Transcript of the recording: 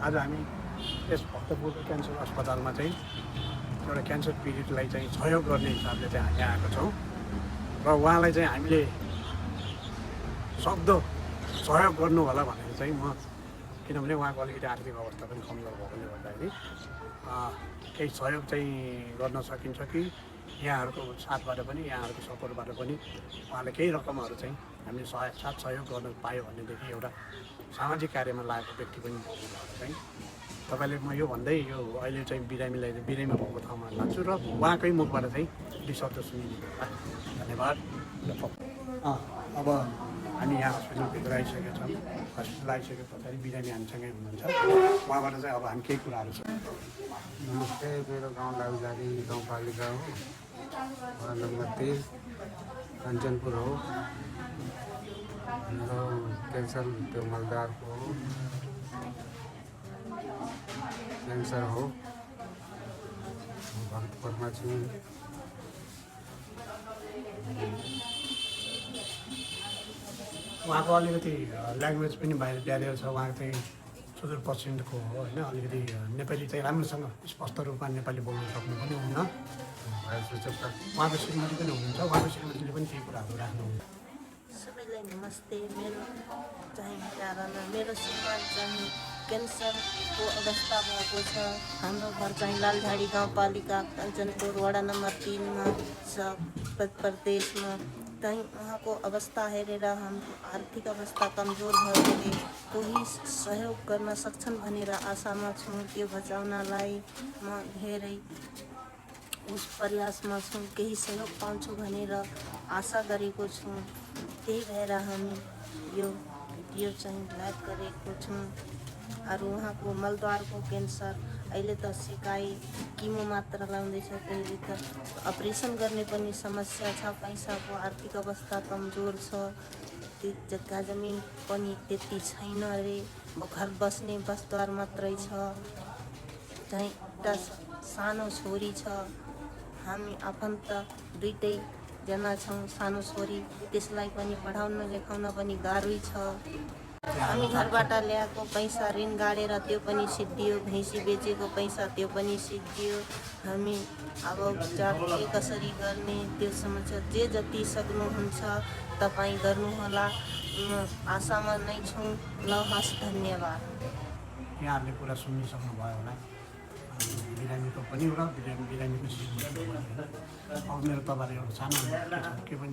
आज हामी यस भक्तपुर क्यान्सर अस्पतालमा चाहिँ एउटा क्यान्सर पीडितलाई चाहिँ सहयोग गर्ने हिसाबले चाहिँ हामी आएका छौँ र उहाँलाई चाहिँ हामीले सक्दो सहयोग गर्नु होला भनेर चाहिँ म किनभने उहाँको अलिकति आर्थिक अवस्था पनि कमजोर भएकोले गर्दाखेरि केही सहयोग चाहिँ गर्न सकिन्छ कि यहाँहरूको साथबाट पनि यहाँहरूको सपोर्टबाट पनि उहाँले केही रकमहरू चाहिँ हामीले साथ सहयोग गर्न पायो भनेदेखि एउटा सामाजिक कार्यमा लागेको व्यक्ति पनि चाहिँ तपाईँले म यो भन्दै यो अहिले चाहिँ बिरामीलाई बिरामी भएको ठाउँमा लाग्छु र उहाँकै मुखबाट चाहिँ दुई शब्द सुनिदिनु होला। धन्यवाद। अब हामी यहाँ हस्पिटलभित्र आइसकेका छौँ। हस्पिटल आइसके पछाडि बिरामी हामीसँगै हुनुहुन्छ। उहाँबाट चाहिँ अब हामी केही कुराहरू छ। नमस्ते, मेरो गाउँ लाउजारी गाउँपालिका हो, वडा नम्बर 3 कञ्चनपुर हो। मेरो क्यान्सर त्यो मलदारको क्यान्सर हो। भक्तपुरमा छु। उहाँको अलिकति ल्याङ्ग्वेज पनि ब्यारियर छ। उहाँ चाहिँ सुदूरपश्चिमको हो होइन, अलिकति नेपाली चाहिँ राम्रोसँग स्पष्ट रूपमा नेपाली बोल्न सक्नु पनि हुन्न। उहाँको श्रीमती पनि हुनुहुन्छ, उहाँको श्रीमतीले पनि केही कुराहरू राख्नुहुन्छ। सबैलाई नमस्ते। मेरो चाहिँ कारण मेरो श्रीमान चाहिँ क्यान्सरको अवस्था भएको छ। हाम्रो घर चाहिँ लालझाडी गाउँपालिका कञ्चनपुर वडा नम्बर 3मा छ, प्रदेशमा। कहीँ उहाँको अवस्था हेरेर हाम्रो आर्थिक अवस्था कमजोर भएकोले कोही सहयोग गर्न सक्छन् भनेर आशामा छौँ। त्यो बचाउनलाई म धेरै उस प्रयासमा छौँ, केही सहयोग पाउँछु भनेर आशा गरेको छौँ। त्यही भएर हामी यो भिडियो चाहिँ लाइभ गरेको छौँ। अरू उहाँको मलद्वारको क्यान्सर अहिले त सिकाइ किमो मात्र लाउँदैछ, कहिले त अपरेसन गर्ने पनि समस्या छ। पैसाको आर्थिक अवस्था कमजोर छ। त्यो जग्गा जमिन पनि त्यति छैन अरे, घर बस्ने बसद्वार मात्रै छ। चाहिँ एउटा सानो छोरी छ। हामी आफन्त दुईटैजना छौँ। सानो छोरी, त्यसलाई पनि पढाउन लेखाउन पनि गाह्रै छ। हामी घरबाट ल्याएको पैसा ऋण गाडेर त्यो पनि सिद्धियो। भैँसी बेचेको पैसा त्यो पनि सिद्धियो। हामी अब उपचार के कसरी गर्ने त्यो समस्या जे जति सक्नुहुन्छ तपाईँ गर्नुहोला। आशामा नै छौँ। ल हस्, धन्यवाद। यहाँहरूले कुरा सुनिसक्नुभयो होला। बिरामीको पनि एउटा बिरामीको अब मेरो तपाईँहरू एउटा सानो के पनि